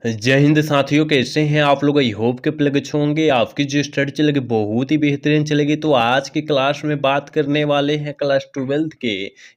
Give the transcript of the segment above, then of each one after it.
जय हिंद साथियों, कैसे हैं आप लोग। आई होप के प्लग अच्छे होंगे। आपकी जो स्टडी चलेगी बहुत ही बेहतरीन चलेगी। तो आज की क्लास में बात करने वाले हैं क्लास 12th के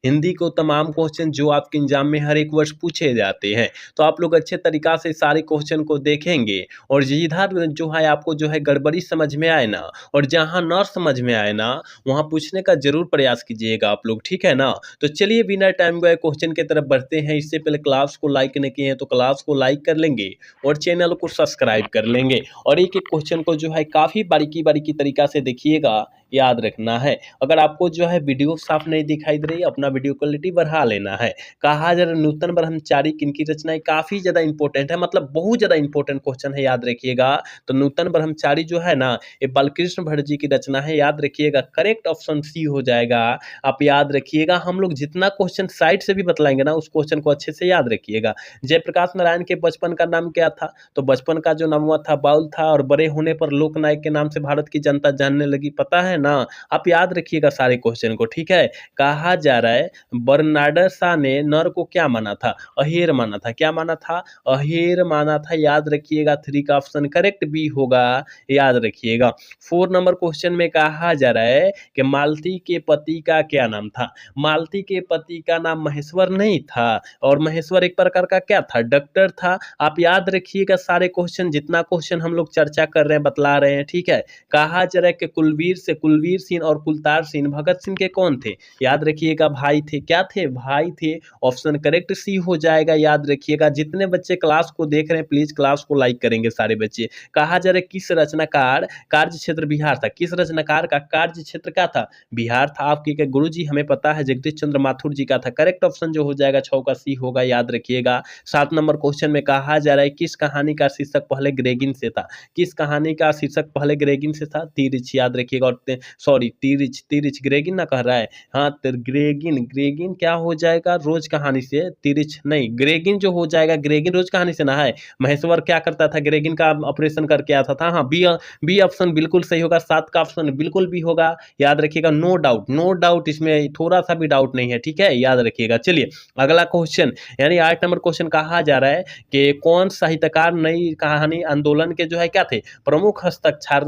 हिंदी को तमाम क्वेश्चन जो आपके एग्जाम में हर एक वर्ष पूछे जाते हैं। तो आप लोग अच्छे तरीका से सारे क्वेश्चन को देखेंगे और जिधर जो है आपको जो है गड़बड़ी समझ में आए ना, और जहाँ न समझ में आए ना वहाँ पूछने का जरूर प्रयास कीजिएगा आप लोग, ठीक है ना। तो चलिए बिना टाइम गए क्वेश्चन की तरफ बढ़ते हैं। इससे पहले क्लास को लाइक नहीं किए हैं तो क्लास को लाइक कर लेंगे और चैनल को सब्सक्राइब कर लेंगे और एक एक क्वेश्चन को जो है काफ़ी बारीकी बारीकी तरीका से देखिएगा, याद रखना है। अगर आपको जो है वीडियो साफ नहीं दिखाई दे रही, अपना वीडियो क्वालिटी बढ़ा लेना है। कहा जा रहा है नूतन ब्रह्मचारी किनकी रचनाएं काफ़ी ज़्यादा इंपॉर्टेंट है, मतलब बहुत ज़्यादा इंपॉर्टेंट क्वेश्चन है, याद रखिएगा। तो नूतन ब्रह्मचारी जो है ना, ये बालकृष्ण भट्ट जी की रचना है, याद रखिएगा। करेक्ट ऑप्शन सी हो जाएगा। आप याद रखिएगा, हम लोग जितना क्वेश्चन साइड से भी बतलाएंगे ना उस क्वेश्चन को अच्छे से याद रखिएगा। जयप्रकाश नारायण के बचपन का नाम क्या था? तो बचपन का जो नाम हुआ था बाउल था, और बड़े होने पर लोकनायक के नाम से भारत की जनता जानने लगी, पता है ना। आप याद रखिएगा सारे क्वेश्चन को, ठीक है। कहा जा रहा है बर्नार्ड शॉ ने नर को क्या माना था? अहेर माना था। क्या माना था? अहेर माना था, याद रखिएगा। 3 का ऑप्शन करेक्ट बी होगा, याद रखिएगा। 4 नंबर क्वेश्चन में कहा जा रहा है कि मालती के पति का क्या नाम था? मालती के पति का नाम महेश्वर नहीं था, और महेश्वर एक प्रकार का क्या था? डॉक्टर था। आप याद रखिएगा सारे क्वेश्चन, जितना क्वेश्चन हम लोग चर्चा कर रहे हैं बतला रहे हैं, ठीक है। कहा जा रहा है कि कुलवीर सिंह और कुलतार सिंह भगत सिंह के कौन थे? याद रखिएगा भाई थे। क्या थे? भाई थे। ऑप्शन करेक्ट सी हो जाएगा, याद रखिएगा। जितने बच्चे क्लास को देख रहे हैं प्लीज क्लास को लाइक करेंगे सारे बच्चे। कहा जा रहा है किस रचनाकार कार्य क्षेत्र बिहार था? किस रचनाकार का कार्य क्षेत्र क्या था? बिहार था। आपके गुरु जी हमें पता है जगदीश चंद्र माथुर जी का था। करेक्ट ऑप्शन जो हो जाएगा 6 का सी होगा, याद रखिएगा। 7 नंबर क्वेश्चन में कहा जा रहा है किस कहानी का शीर्षक पहले ग्रेगिन से था? किस कहानी का शीर्षक पहले ग्रेगिन से था? तिरिच, याद रखिएगा। और सॉरी, तिरिच तिरिच ग्रेगिन ना कह रहा है। हाँ, तो ग्रेगिन ग्रेगिन क्या हो जाएगा? रोज कहानी से। तिरिच नहीं, ग्रेगिन जो हो जाएगा, ग्रेगिन रोज कहानी से ना है। महेश्वर क्या करता था? ग्रेगिन का ऑपरेशन करके आता था। हाँ, बी ऑप्शन बिल्कुल सही होगा। 7 का ऑप्शन बिल्कुल भी होगा, याद रखिएगा। नो डाउट, नो डाउट, इसमें थोड़ा सा भी डाउट नहीं है, ठीक है, याद रखिएगा। चलिए अगला क्वेश्चन, यानी 8 नंबर क्वेश्चन। कहा जा रहा है कि कौन साहित्यकार नई कहानी आंदोलन के जो है क्या थे? प्रमुख हस्ताक्षर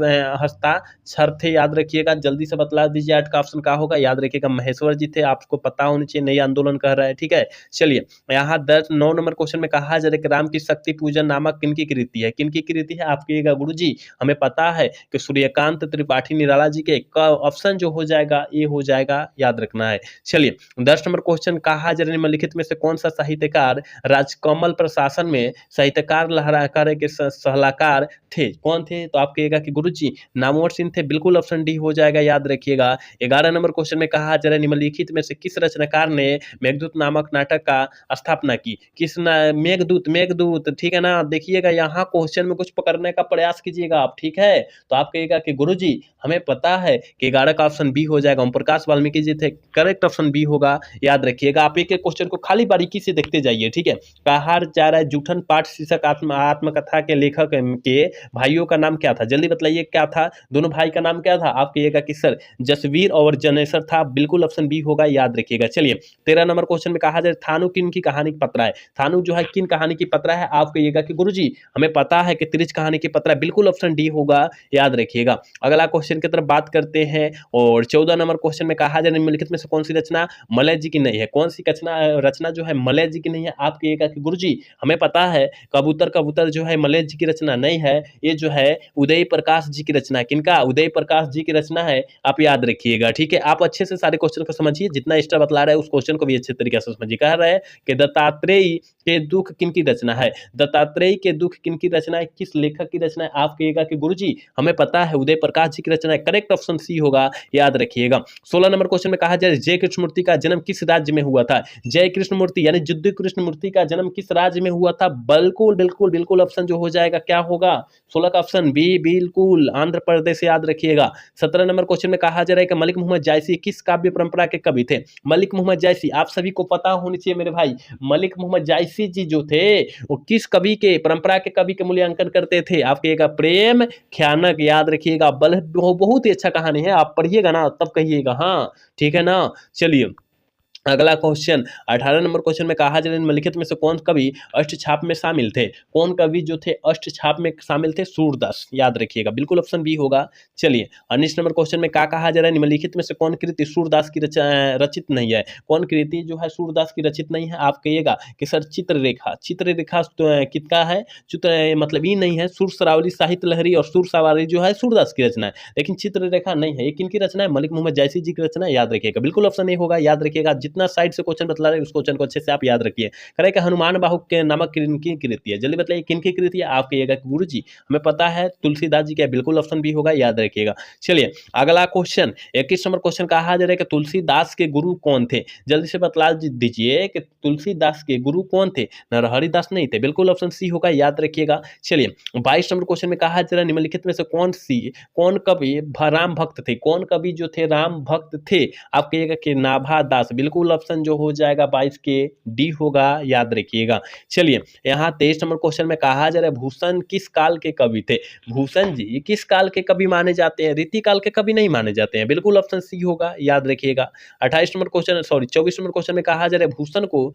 थे, याद रखिएगा। जल्दी से बतला दीजिए 8 का ऑप्शन क्या होगा, याद रखिएगा। महेश्वर जी थे, आपको पता होनी चाहिए। नई आंदोलन कह रहा है, ठीक है। चलिए यहाँ 9 नंबर क्वेश्चन में कहा जा रहा है कि राम की शक्ति पूजन नामक किनकी कृति है? किनकी कृति है आपके गुरु जी? हमें पता है कि सूर्यकांत त्रिपाठी निराला जी के। ऑप्शन जो हो जाएगा ए हो जाएगा, याद रखना है। चलिए 10 नंबर क्वेश्चन। कहा जा रहा है निम्नलिखित में से कौन सा साहित्यकार राजकमल प्रशासन में साहित्यकार लहराकर के सलाहकार थे? कौन थे? तो आप कहिएगा कि गुरुजी नामवर सिंह थे। बिल्कुल ऑप्शन डी हो जाएगा, याद रखिएगा। 11 नंबर क्वेश्चन में कहा जा रहा है निम्नलिखित में से किस रचनाकार ने मेघदूत नामक नाटक का स्थापना की? मेघदूत, मेघदूत, ठीक है ना। देखिएगा यहाँ क्वेश्चन में कुछ पकड़ने का प्रयास कीजिएगा आप, ठीक है। तो आप कहिएगा कि गुरुजी हमें पता है कि 11 का ऑप्शन बी हो जाएगा, ओम प्रकाश वाल्मीकि जी थे। करेक्ट ऑप्शन बी होगा, याद रखिएगा। आप एक एक क्वेश्चन को खाली बारीकी से देखते जाइए, ठीक है। कहा जा रहा है जूठन पाठ शीर्षक आत्मकथा के लेखक के भाइयों का नाम क्या था? जल्दी बतलाइए क्या था? दोनों भाई का नाम क्या था? आप कहिएगा कि सर जसवीर और जनेश्वर था। बिल्कुल ऑप्शन बी होगा, याद रखिएगा। चलिए 13 नंबर क्वेश्चन में कहा जाए थानू किन की कहानी की पत्रा है? थानू जो है किन कहानी की पत्रा है? आप कहिएगा कि गुरुजी हमें पता है कि त्रिच कहानी की पत्रा। बिल्कुल ऑप्शन डी होगा, याद रखिएगा। अगला क्वेश्चन की तरफ बात करते हैं, और 14 नंबर क्वेश्चन में कहा जाए निम्नलिखित में से कौन सी रचना मलय जी की नहीं है? कौन सी रचना जो है मलय जी की नहीं है? आप कहिएगा कि गुरुजी हमें पता है कबूतर कबूतर जो है मलय जी की रचना नहीं है, ये जो है उदय प्रकाश जी की रचना है। किनका? उदय प्रकाश जी की रचना है, आप याद रखिएगा, ठीक है। आप अच्छे से सारे क्वेश्चन को समझिए, जितना एक्स्ट्रा बतला रहा है उस क्वेश्चन को भी अच्छे तरीके से समझिए। कह रहा है कि दत्तात्रेय के दुख किनकी रचना है? दत्तात्रेय के दुख किनकी रचना है? किस लेखक की रचना है? आप कहिएगा कि गुरुजी हमें पता है उदय प्रकाश जी की रचना है। करेक्ट ऑप्शन सी होगा, याद रखिएगा। 16 नंबर क्वेश्चन में कहा जाए जय कृष्णमूर्ति का जन्म किस राज्य में हुआ था? जय कृष्णमूर्ति यानी युद्ध कृष्णमूर्ति का जन्म किस राज्य में हुआ था? बिल्कुल बिल्कुल बिल्कुल ऑप्शन जो हो जाएगा क्या होगा? 16 का ऑप्शन बी, बिल्कुल आंध्र प्रदेश, याद रखिएगा। 17 नंबर क्वेश्चन में कहा जा रहा है कि मलिक मोहम्मद जायसी किस काव्य परंपरा के कवि थे? मलिक मोहम्मद जायसी आप सभी को पता होनी चाहिए मेरे भाई। मलिक मोहम्मद जायसी जी जो थे वो किस कवि के परंपरा के कवि के मूल्यांकन करते थे? आप कहिएगा प्रेम ख्यानक, याद रखिएगा। बहुत ही अच्छा कहानी है, आप पढ़िएगा ना तब कहिएगा, हाँ ठीक है ना। चलिए अगला क्वेश्चन 18 नंबर क्वेश्चन में कहा जा रहा है निम्नलिखित में से कौन कवि अष्टछाप में शामिल थे? कौन कवि जो थे अष्टछाप में शामिल थे? सूरदास, याद रखिएगा, बिल्कुल ऑप्शन बी होगा। चलिए 19 नंबर क्वेश्चन में क्या कहा जा रहा है निम्नलिखित में से कौन कृति सूरदास की रचित नहीं है? कौन कृति जो है सूरदास की रचित नहीं है? आप कहिएगा कि सर चित्ररेखा। चित्ररेखा तो किसका है? मतलब ये नहीं है, सुर सरावली, साहित्य लहरी और सुर सवारी जो है सूरदास की रचना है, लेकिन चित्ररेखा नहीं है। ये किनकी रचना है? मलिक मोहम्मद जायसी जी की रचना है, याद रखिएगा, बिल्कुल ऑप्शन ए होगा। याद रखिएगा, जितना साइड से क्वेश्चन बतला रहे हैं उस क्वेश्चन को अच्छे से आप याद रखिए। करें कि हनुमान बाहु के नामक किनकी कृति है? जल्दी बताइए किनकी कृति है? आप कहिएगा कि गुरु जी हमें पता है तुलसीदास जी का, बिल्कुल ऑप्शन बी होगा, याद रखिएगा। चलिए अगला क्वेश्चन 21 नंबर क्वेश्चन कहा जा रहा है कि तुलसीदास के गुरु कौन थे? जल्दी से बतला दीजिए कि तुलसीदास के गुरु कौन थे? नरहरिदास नहीं थे, बिल्कुल ऑप्शन सी होगा, याद रखिएगा। चलिए 22 नंबर क्वेश्चन में कहा जा रहा है निम्नलिखित में से कौन कवि राम भक्त थे? कौन कवि जो थे राम भक्त थे? आप कहिएगा कि नाभा दास, बिल्कुल ऑप्शन जो हो जाएगा 22 के डी होगा, याद रखिएगा। चलिए यहाँ 23 नंबर क्वेश्चन में कहा जा रहा है भूषण किस काल के कवि थे? भूषण जी किस काल के कवि माने जाते हैं? रीति काल के कवि नहीं माने जाते हैं, बिल्कुल ऑप्शन सी होगा, याद रखिएगा। 24 नंबर क्वेश्चन में कहा जा रहा है भूषण को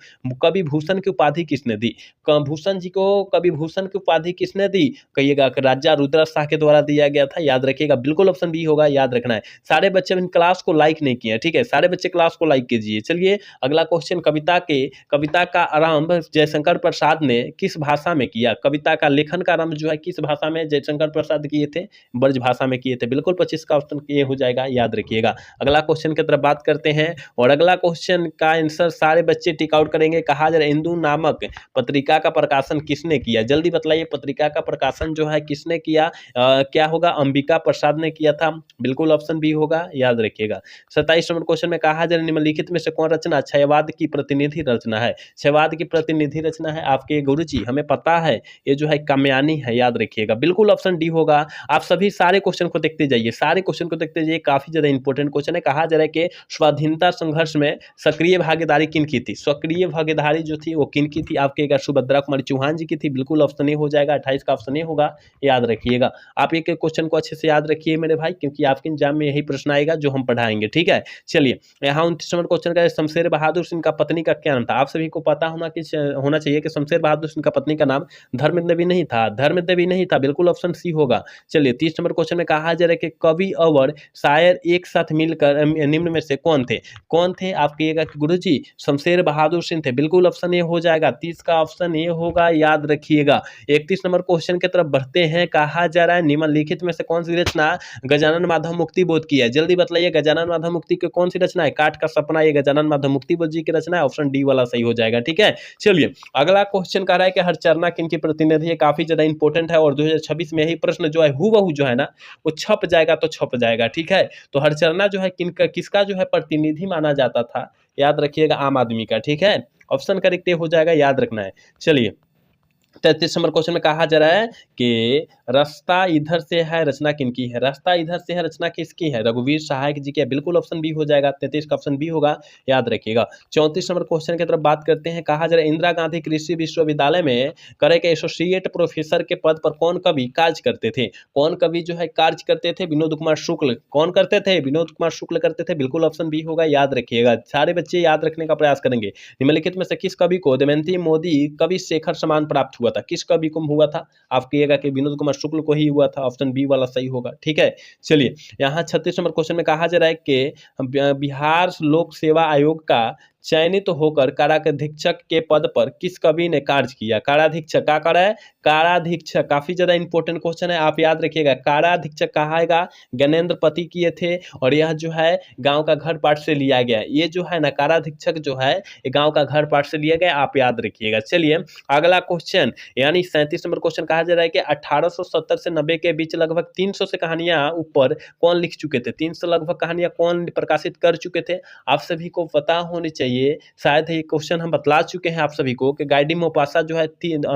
कवि भूषण की उपाधि किसने दी? भूषण जी को कवि भूषण की उपाधि किसने दी? कहिएगा कि राजा रुद्र शाह के द्वारा दिया गया था, याद रखिएगा, बिल्कुल ऑप्शन बी होगा, याद रखना है। सारे बच्चे इन क्लास को लाइक नहीं किए, ठीक है, सारे बच्चे क्लास को लाइक कीजिए। चलिए अगला क्वेश्चन कविता का आरंभ जयशंकर प्रसाद ने किस भाषा में किया? कविता का लेखन का आरंभ जो है किस भाषा में जयशंकर प्रसाद किए थे? ब्रज भाषा में किए थे, बिल्कुल 25 का ऑप्शन ये हो जाएगा, याद रखिएगा। अगला क्वेश्चन की तरफ बात करते हैं और अगला क्वेश्चन का आंसर सारे बच्चे टिक आउट करेंगे। कहा जा रहा है इंदु नामक पत्रिका का प्रकाशन किसने किया? जल्दी बतलाइए पत्रिका का प्रकाशन जो है किसने किया? क्या होगा? अंबिका प्रसाद ने किया था, बिल्कुल ऑप्शन बी होगा, याद रखिएगा। 27 नंबर क्वेश्चन में कहा जा रहा है निम्नलिखित में से कौन रचना क्षयवाद की प्रतिनिधि रचना है? क्षयवाद की प्रतिनिधि रचना है आपके गुरुजी हमें पता है ये जो है काम्यानी है, याद रखिएगा, बिल्कुल ऑप्शन डी होगा। आप सभी सारे क्वेश्चन को देखते जाइए, सारे क्वेश्चन को देखते जाइए, काफी ज्यादा इंपॉर्टेंट क्वेश्चन है। कहा जा रहा है कि स्वाधीनता संघर्ष में सक्रिय भागीदारी किनकी थी? सक्रिय भागीदारी जो थी वो किनकी थी? आपके सुभद्रा कुमारी चौहान जी की थी, बिल्कुल ऑप्शन ए हो जाएगा, 28 का ऑप्शन ए होगा, याद रखिएगा। आप एक एक क्वेश्चन को अच्छे से याद रखिए मेरे भाई, क्योंकि आपके एग्जाम में यही प्रश्न आएगा जो हम पढ़ाएंगे, ठीक है। चलिए यहाँ 29 नंबर क्वेश्चन का शमशेर बहादुर सिंह का पत्नी का क्या नाम था? आप सभी को पता होना चाहिए कि शमशेर बहादुर सिंह का पत्नी का नाम धर्म देवी नहीं था, धर्म देवी नहीं था, बिल्कुल ऑप्शन सी होगा। चलिए 30 नंबर क्वेश्चन में कहा जा रहा है कि कवि और शायर एक साथ मिलकर निम्न में से कौन थे? कौन थे? आप कहिएगा कि गुरुजी शमशेर बहादुर सिंह थे, बिल्कुल ऑप्शन ए हो जाएगा, 30 का ऑप्शन ए होगा, याद रखिएगा। 31 नंबर क्वेश्चन की तरफ बढ़ते हैं। कहा जा रहा है निम्नलिखित में से कौन सी रचना गजानन माधव मुक्ति बोध की है? जल्दी बतलाइए गजानन माधव मुक्ति की कौन सी रचना है? काठ का सपना, ये गजानन माधव मुक्ति बोध जी की रचना है, ऑप्शन डी वाला सही हो जाएगा, ठीक है। चलिए अगला क्वेश्चन कह रहा है कि हरचरना किनकी प्रतिनिधि है? काफी ज्यादा इंपॉर्टेंट है और 2026 में यही प्रश्न जो है हूबहू जो है ना वो छप जाएगा, तो छप जाएगा, ठीक है। तो हरचरना जो है किसका जो है प्रतिनिधि माना जाता था? याद रखिएगा आम आदमी का, ठीक है, ऑप्शन करेक्ट हो जाएगा, याद रखना है। चलिए 33 नंबर क्वेश्चन में कहा जा रहा है कि रास्ता इधर से है रचना किनकी है? रास्ता इधर से है रचना किसकी है? रघुवीर सहायक जी की है, बिल्कुल ऑप्शन बी हो जाएगा, 33 का ऑप्शन बी होगा, याद रखिएगा। 34 नंबर क्वेश्चन की तरफ बात करते हैं। कहा जा रहा है इंदिरा गांधी कृषि विश्वविद्यालय में करे के एसोसिएट प्रोफेसर के पद पर कौन कवि कार्य करते थे? कौन कवि जो है कार्य करते थे? विनोद कुमार शुक्ल। कौन करते थे? विनोद कुमार शुक्ल करते थे, बिल्कुल ऑप्शन बी होगा, याद रखिएगा। सारे बच्चे याद रखने का प्रयास करेंगे। निम्नलिखित में से किस कवि को दमयंती मोदी कवि शेखर सम्मान प्राप्त हुआ था? किस कवि को हुआ था? आप कहिएगा कि विनोद कुमार शुक्ल को ही हुआ था, ऑप्शन बी वाला सही होगा, ठीक है। चलिए यहाँ 36 नंबर क्वेश्चन में कहा जा रहा है कि बिहार लोक सेवा आयोग का चयनित होकर काराधीक्षक के पद पर किस कवि ने कार्य किया? काराधीक्षक क्या करा है? काराधीक्षक, काफी ज्यादा इंपॉर्टेंट क्वेश्चन है, आप याद रखिएगा। काराधीक्षक कहाएगा ज्ञानेंद्र पति किए थे और यह जो है गांव का घर पाठ से लिया गया। ये जो है ना काराधीक्षक जो है गांव का घर पाठ से लिया गया, आप याद रखिएगा। चलिए अगला क्वेश्चन यानी 37 नंबर क्वेश्चन कहा जा रहा है कि 1870 से 90 के बीच लगभग 300 से कहानियां ऊपर कौन लिख चुके थे? 300 लगभग कहानियां कौन प्रकाशित कर चुके थे? आप सभी को पता होनी चाहिए, शायद ये क्वेश्चन हम बतला चुके हैं आप सभी को कि गाइडी मोपासा जो है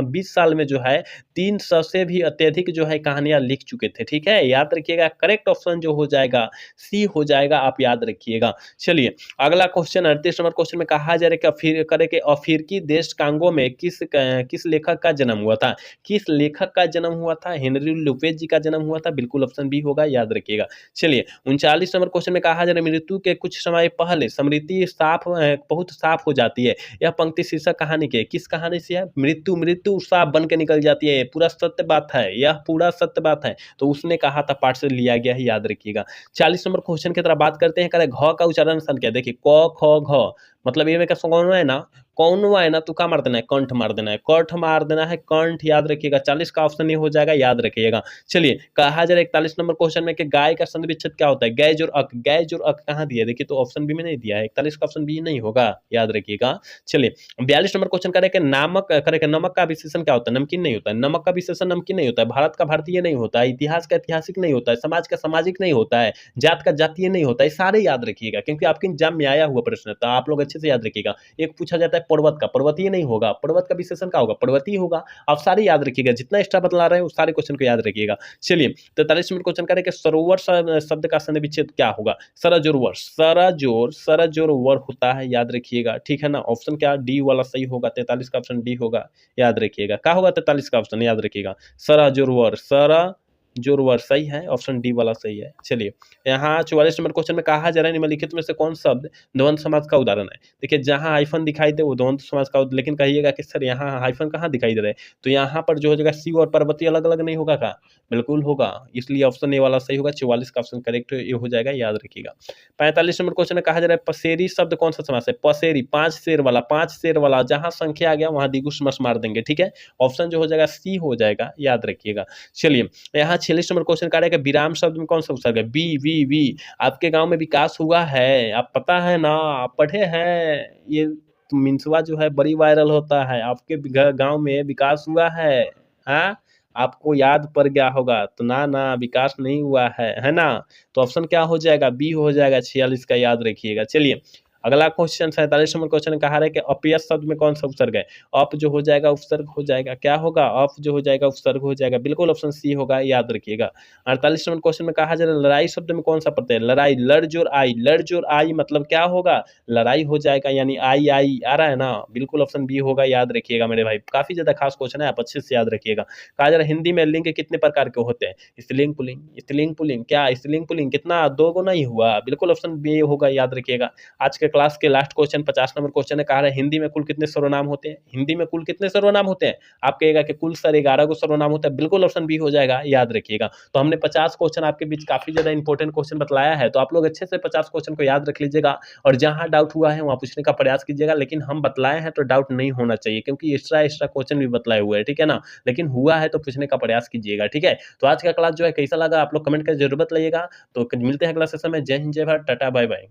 20 साल में जो है 300 से भी अत्यधिक जो है कहानियां लिख चुके थे, ठीक है, याद रखिएगा। करेक्ट ऑप्शन जो हो जाएगा सी हो जाएगा, आप याद रखिएगा। चलिए अगला क्वेश्चन 38 नंबर क्वेश्चन में कहा जा रहा है कि अफ्रीकी देश कांगो में किस लेखक का जन्म हुआ था? किस लेखक का जन्म हुआ था? हेनरी लुपेज जी का जन्म हुआ था, बिल्कुल ऑप्शन बी होगा, याद रखिएगा। चलिए 39 नंबर क्वेश्चन में कहा जा रहा है मृत्यु के कुछ समय पहले स्मृति साफ बहुत साफ हो जाती है। यह पंक्ति शीर्षक कहानी की है। किस कहानी से है? मृत्यु मृत्यु साफ बन के निकल जाती है। पूरा सत्य बात है, यह पूरा सत्य बात है। तो उसने कहा था पाठ से लिया गया है, याद रखिएगा। 40 नंबर क्वेश्चन की तरफ बात करते हैं। कह रहे घ का उच्चारण स्थान क्या है? देखिए क ख घ मतलब ये में का कौन है ना, कौन हुआ है ना, तो क्या मार देना है? कंठ मार देना है, कंठ मार देना है, कंठ याद रखिएगा। 40 का ऑप्शन ही हो जाएगा, याद रखिएगा। चलिए कहा जा रहा है 41 नंबर क्वेश्चन में कि गाय का संधि विच्छेद क्या होता है? गैज और अक, गैज और अक कहाँ दिया है? देखिए तो ऑप्शन बी में नहीं दिया है, 41 का ऑप्शन बी नहीं होगा, याद रखिएगा। चलिए 42 नंबर क्वेश्चन करें कि नामक करे कि नमक का विशेषण क्या होता है? नमकीन नहीं होता है। नमक का विशेषण नमकीन नहीं होता है। भारत का भारतीय नहीं होता है। इतिहास का ऐतिहासिक नहीं होता है। समाज का सामाजिक नहीं होता है। जात का जातीय नहीं होता है। सारे याद रखिएगा क्योंकि आपके एग्जाम में आया हुआ प्रश्न था, आप लोग अच्छे से याद रखिएगा। एक पूछा जाता है पर्वत का, पर्वतीय नहीं होगा। पर्वत का विशेषण क्या होगा? पर्वतीय होगा। आप सारे याद रखिएगा, जितना एक्स्ट्रा बतला रहे हैं उस सारे क्वेश्चन को याद रखिएगा। चलिए 43 मिनट क्वेश्चन करें कि सरोवर शब्द का संधि विच्छेद क्या होगा? सरजोर वर, सरजोर, सरजोर वर होता है, याद रखिएगा। ठीक है ना, ऑप्शन क्या डी वाला सही होगा, 43 का ऑप्शन डी होगा, याद रखिएगा। क्या होगा 43 का ऑप्शन? याद रखिएगा सरजोर वर, सर जोरवर सही है, ऑप्शन डी वाला सही है। चलिए यहाँ 44 नंबर क्वेश्चन में कहा जा रहा है निम्नलिखित में से कौन शब्द द्वंद समास का उदाहरण है? देखिए जहाँ हाइफन दिखाई दे वो द्वंद समास का, लेकिन कहिएगा कि सर यहाँ हाइफन कहाँ दिखाई दे रहा है? तो यहाँ पर जो हो जाएगा सी और पर्वतीय अलग अलग नहीं होगा का? बिल्कुल होगा, इसलिए ऑप्शन ए वाला सही होगा। 44 का ऑप्शन करेक्ट ये हो जाएगा, याद रखिएगा। 45 नंबर क्वेश्चन में कहा जा रहा है पसेरी शब्द कौन सा समास है? पसेरी, 5 शेर वाला, 5 शेर वाला, जहां संख्या आ गया वहां द्विगु समास मार देंगे। ठीक है, ऑप्शन जो हो जाएगा सी हो जाएगा, याद रखिएगा। चलिए यहाँ 46 नंबर क्वेश्चन कह रहा है कि विराम शब्द में कौन सा उपसर्ग है? B V V. आपके गांव में विकास हुआ है, आप पता है ना, आप पढ़े हैं, ये मिनसवा जो है बड़ी वायरल होता है। आपके गांव में विकास हुआ है, हाँ, आपको याद पड़ गया होगा। तो ना ना विकास नहीं हुआ है ना। तो ऑप्शन क्या हो जाएगा? बी हो जाएगा 46 का, याद रखिएगा। चलिए अगला क्वेश्चन 47 नंबर क्वेश्चन कहा है कि अपयश शब्द में कौन सा उपसर्ग है? अप जो हो जाएगा उपसर्ग हो जाएगा, क्या होगा? अप जो हो जाएगा उपसर्ग हो जाएगा, बिल्कुल ऑप्शन सी होगा, याद रखिएगा। 48 नंबर क्वेश्चन में कहा जा रहा है लड़ाई शब्द में कौन सा प्रत्यय है? लड़ाई, लड़ जोर आई, लड़ जोर आई मतलब क्या होगा? लड़ाई हो जाएगा, यानी आई आई आ रहा है ना, बिल्कुल ऑप्शन बी होगा, याद रखिएगा मेरे भाई। काफी ज्यादा खास क्वेश्चन है, आप अच्छे से याद रखिएगा। कहा जा रहा है हिंदी में लिंग कितने प्रकार के होते हैं? स्त्रीलिंग पुल्लिंग, स्त्रीलिंग पुल्लिंग, क्या स्त्रीलिंग पुल्लिंग कितना? 2 गुना ही हुआ, बिल्कुल ऑप्शन बी होगा, याद रखिएगा। आज के क्लास के लास्ट क्वेश्चन 50 नंबर क्वेश्चन है, कहा है हिंदी में कुल कितने सर्वनाम होते हैं? हिंदी में कुल कितने सर्वनाम होते हैं? आप कहिएगा कि कुल सर 11 को सर्वनाम होता है, बिल्कुल ऑप्शन बी हो जाएगा, याद रखिएगा। तो हमने 50 क्वेश्चन आपके बीच काफी ज्यादा इंपॉर्टेंट क्वेश्चन बतलाया है, तो आप लोग अच्छे से 50 क्वेश्चन को याद रख लीजिएगा और जहां डाउट हुआ है वहां पूछने का प्रयास कीजिएगा। लेकिन हम बतलाए हैं तो डाउट नहीं होना चाहिए, क्योंकि एक्स्ट्रा एक्स्ट्रा क्वेश्चन भी बतलाए हुए हैं, ठीक है ना। लेकिन हुआ है तो पूछने का प्रयास कीजिएगा, ठीक है। तो आज का क्लास जो है कैसा लगा आप लोग कमेंट कर जरूर बताइएगा। तो मिलते हैं अगला सेशन में। जय हिंद, जय भारत, टाटा, बाय बाय।